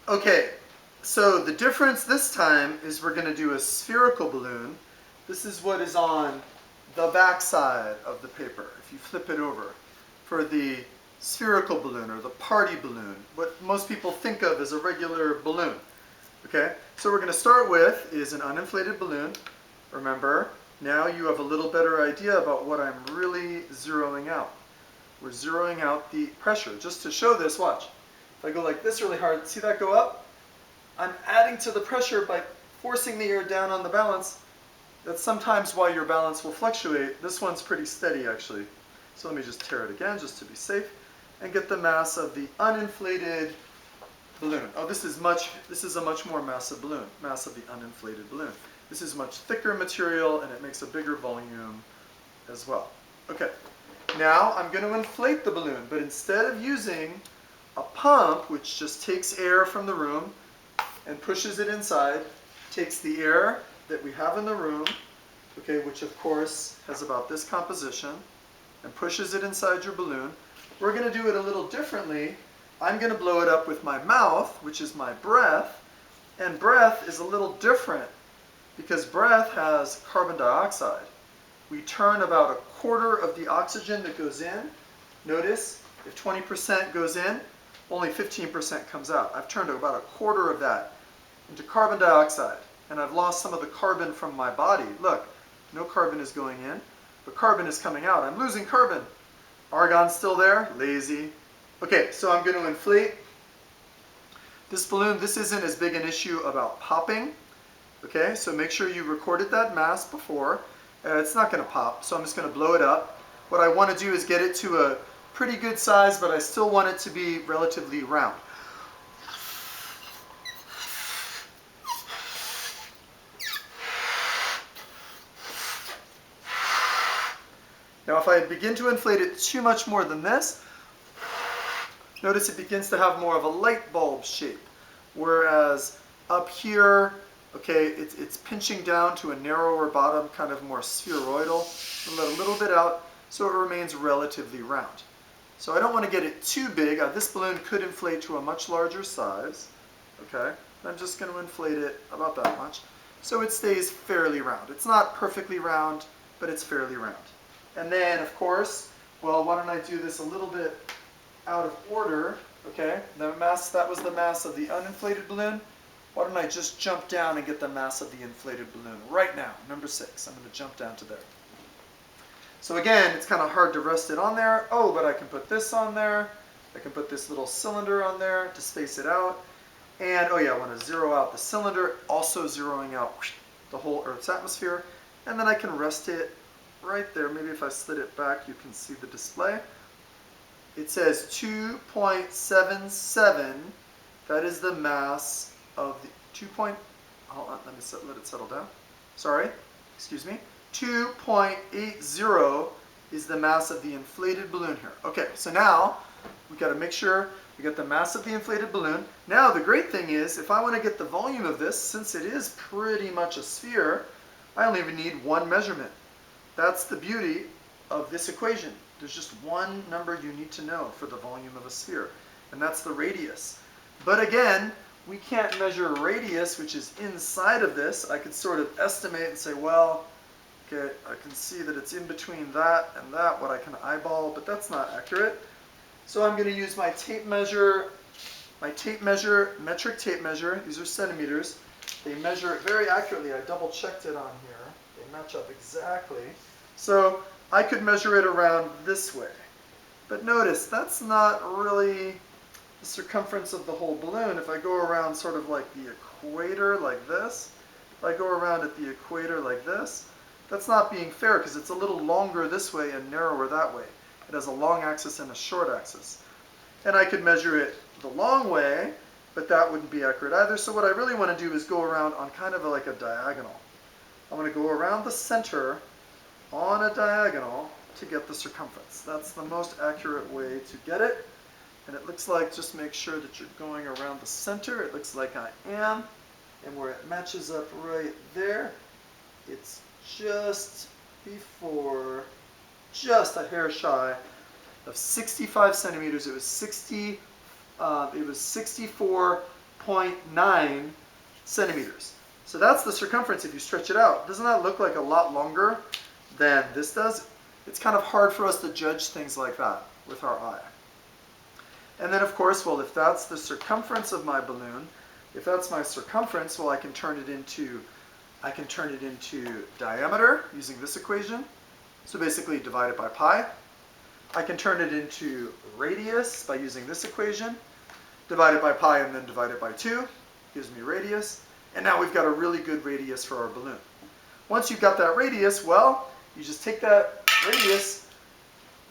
Okay, so the difference this time is we're going to do a spherical balloon. This is what is on the back side of the paper, if you flip it over, for the spherical balloon or the party balloon, what most people think of as a regular balloon. Okay, so we're going to start with is an uninflated balloon. Remember, now you have a little better idea about what I'm really zeroing out. We're zeroing out the pressure. Just to show this, watch. If I go like this really hard, see that go up? I'm adding to the pressure by forcing the air down on the balance. That's sometimes why your balance will fluctuate. This one's pretty steady actually. So let me just tear it again just to be safe and get the mass of the uninflated balloon. Oh, this is a much more massive balloon, mass of the uninflated balloon. This is much thicker material and it makes a bigger volume as well. Okay, now I'm going to inflate the balloon, but instead of using a pump, which just takes air from the room and pushes it inside, takes the air that we have in the room, okay, which of course has about this composition, and pushes it inside your balloon. We're going to do it a little differently. I'm going to blow it up with my mouth, which is my breath, and breath is a little different because breath has carbon dioxide. We turn about a quarter of the oxygen that goes in. Notice, if 20% goes in, only 15% comes out. I've turned about a quarter of that into carbon dioxide, and I've lost some of the carbon from my body. Look, no carbon is going in, but carbon is coming out. I'm losing carbon. Argon's still there, lazy. Okay, so I'm going to inflate this balloon. This isn't as big an issue about popping. Okay, so make sure you recorded that mass before. It's not going to pop, so I'm just going to blow it up. What I want to do is get it to a pretty good size, but I still want it to be relatively round. Now if I begin to inflate it too much more than this, notice it begins to have more of a light bulb shape. Whereas up here, okay, it's pinching down to a narrower bottom, kind of more spheroidal. And let a little bit out so it remains relatively round. So I don't want to get it too big. This balloon could inflate to a much larger size. Okay, I'm just going to inflate it about that much so it stays fairly round. It's not perfectly round, but it's fairly round. And then, of course, well, why don't I do this a little bit out of order, okay? That was the mass of the uninflated balloon. Why don't I just jump down and get the mass of the inflated balloon right now, number 6. I'm going to jump down to there. So again, it's kind of hard to rest it on there. Oh, but I can put this on there. I can put this little cylinder on there to space it out. And, oh yeah, I want to zero out the cylinder, also zeroing out the whole Earth's atmosphere. And then I can rest it right there. Maybe if I slid it back, you can see the display. It says 2.77. That is the mass of the hold on, let it settle down. Sorry, excuse me. 2.80 is the mass of the inflated balloon here. Okay, so now we got to make sure we get the mass of the inflated balloon. Now the great thing is, if I want to get the volume of this, since it is pretty much a sphere, I only even need one measurement. That's the beauty of this equation. There's just one number you need to know for the volume of a sphere, and that's the radius. But again, we can't measure radius, which is inside of this. I could sort of estimate and say, well, okay, I can see that it's in between that and that, what I can eyeball, but that's not accurate. So I'm going to use my tape measure, metric tape measure. These are centimeters. They measure it very accurately. I double checked it on here. They match up exactly. So I could measure it around this way. But notice, that's not really the circumference of the whole balloon. If I go around sort of like the equator like this, if I go around at the equator like this, that's not being fair because it's a little longer this way and narrower that way. It has a long axis and a short axis. And I could measure it the long way, but that wouldn't be accurate either. So what I really want to do is go around on kind of like a diagonal. I want to go around the center on a diagonal to get the circumference. That's the most accurate way to get it. And it looks like, just make sure that you're going around the center. It looks like I am. And where it matches up right there, it's just before, just a hair shy of 65 centimeters. It was 64.9 1.9 centimeters. So that's the circumference if you stretch it out. Doesn't that look like a lot longer than this does? It's kind of hard for us to judge things like that with our eye. And then of course, well, if that's the circumference of my balloon, if that's my circumference, well, I can turn it into diameter using this equation. So basically divide it by pi. I can turn it into radius by using this equation. Divide it by pi and then divide it by 2. Gives me radius. And now we've got a really good radius for our balloon. Once you've got that radius, well, you just take that radius,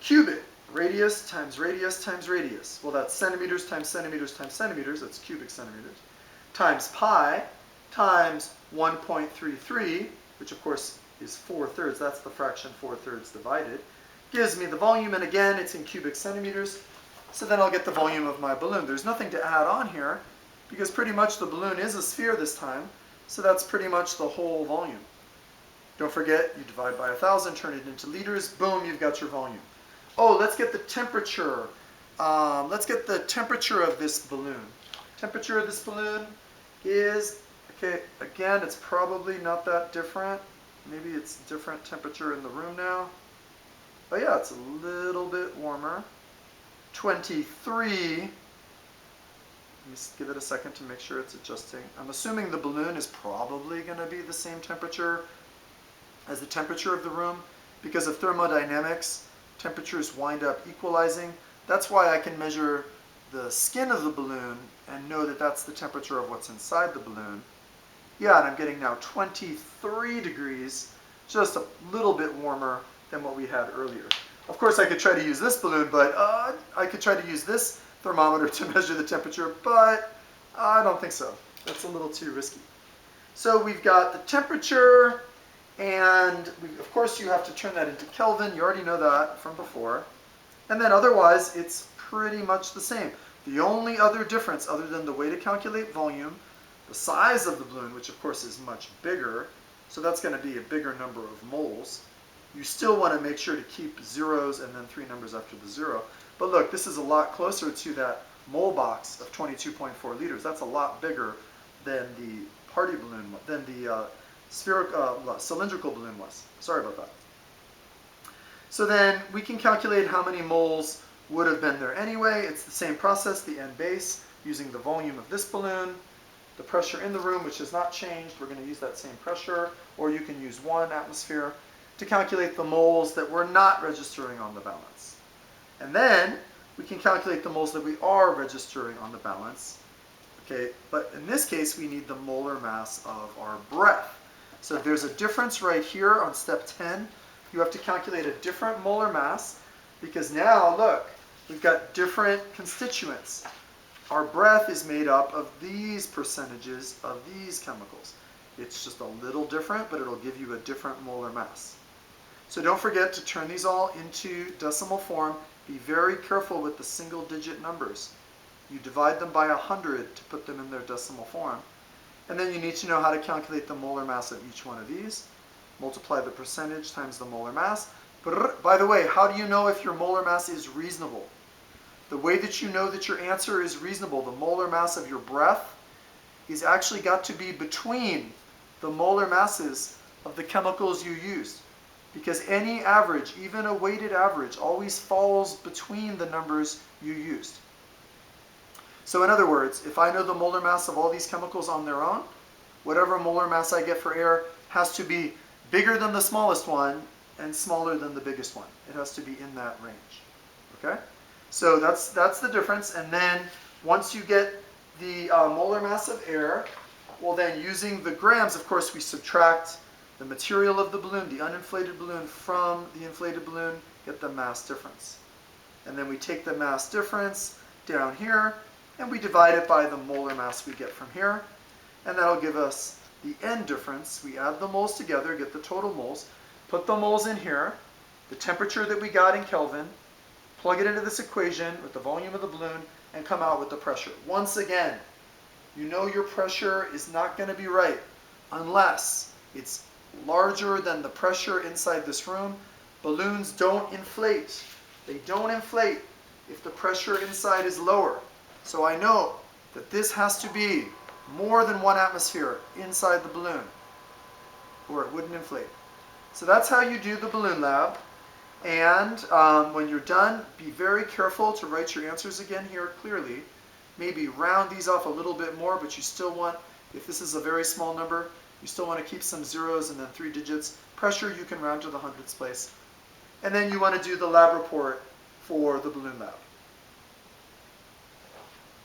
cube it. Radius times radius times radius. Well, that's centimeters times centimeters times centimeters. That's cubic centimeters. Times pi times 1.33, which of course is 4/3. That's the fraction 4/3 divided. Gives me the volume, and again, it's in cubic centimeters. So then I'll get the volume of my balloon. There's nothing to add on here because pretty much the balloon is a sphere this time. So that's pretty much the whole volume. Don't forget, you divide by 1,000, turn it into liters. Boom, you've got your volume. Oh, let's get the temperature. Let's get the temperature of this balloon. Temperature of this balloon is, okay, again, it's probably not that different. Maybe it's different temperature in the room now. Oh yeah, it's a little bit warmer. 23. Let me give it a second to make sure it's adjusting. I'm assuming the balloon is probably going to be the same temperature as the temperature of the room because of thermodynamics. Temperatures wind up equalizing. That's why I can measure the skin of the balloon and know that that's the temperature of what's inside the balloon. Yeah, and I'm getting now 23 degrees, just a little bit warmer than what we had earlier. Of course, I could try to use this balloon, but I could try to use this thermometer to measure the temperature, but I don't think so. That's a little too risky. So we've got the temperature, and of course you have to turn that into Kelvin. You already know that from before. And then otherwise, it's pretty much the same. The only other difference, other than the way to calculate volume, the size of the balloon, which of course is much bigger, so that's going to be a bigger number of moles. You still want to make sure to keep zeros and then 3 numbers after the 0. But look, this is a lot closer to that mole box of 22.4 liters. That's a lot bigger than the party balloon, than the cylindrical balloon was. Sorry about that. So then we can calculate how many moles would have been there anyway. It's the same process, the n base, using the volume of this balloon, the pressure in the room, which has not changed. We're going to use that same pressure, or you can use 1 atmosphere to calculate the moles that we're not registering on the balance. And then we can calculate the moles that we are registering on the balance. Okay, but in this case, we need the molar mass of our breath. So there's a difference right here on step 10. You have to calculate a different molar mass because now, look, we've got different constituents. Our breath is made up of these percentages of these chemicals. It's just a little different, but it'll give you a different molar mass. So don't forget to turn these all into decimal form. Be very careful with the single-digit numbers. You divide them by 100 to put them in their decimal form. And then you need to know how to calculate the molar mass of each one of these. Multiply the percentage times the molar mass. By the way, how do you know if your molar mass is reasonable? The way that you know that your answer is reasonable, the molar mass of your breath, is actually got to be between the molar masses of the chemicals you used. Because any average, even a weighted average, always falls between the numbers you used. So in other words, if I know the molar mass of all these chemicals on their own, whatever molar mass I get for air has to be bigger than the smallest one and smaller than the biggest one. It has to be in that range. Okay? So that's the difference. And then once you get the molar mass of air, well then using the grams, of course, we subtract the material of the balloon, the uninflated balloon, from the inflated balloon, get the mass difference. And then we take the mass difference down here, and we divide it by the molar mass we get from here. And that'll give us the n difference. We add the moles together, get the total moles, put the moles in here, the temperature that we got in Kelvin, plug it into this equation with the volume of the balloon, and come out with the pressure. Once again, you know your pressure is not going to be right unless it's larger than the pressure inside this room. Balloons don't inflate. They don't inflate if the pressure inside is lower. So I know that this has to be more than 1 atmosphere inside the balloon, or it wouldn't inflate. So that's how you do the balloon lab. And when you're done, be very careful to write your answers again here clearly. Maybe round these off a little bit more, but you still want, if this is a very small number, you still want to keep some zeros and then 3 digits. Pressure, you can round to the hundredths place. And then you want to do the lab report for the balloon lab.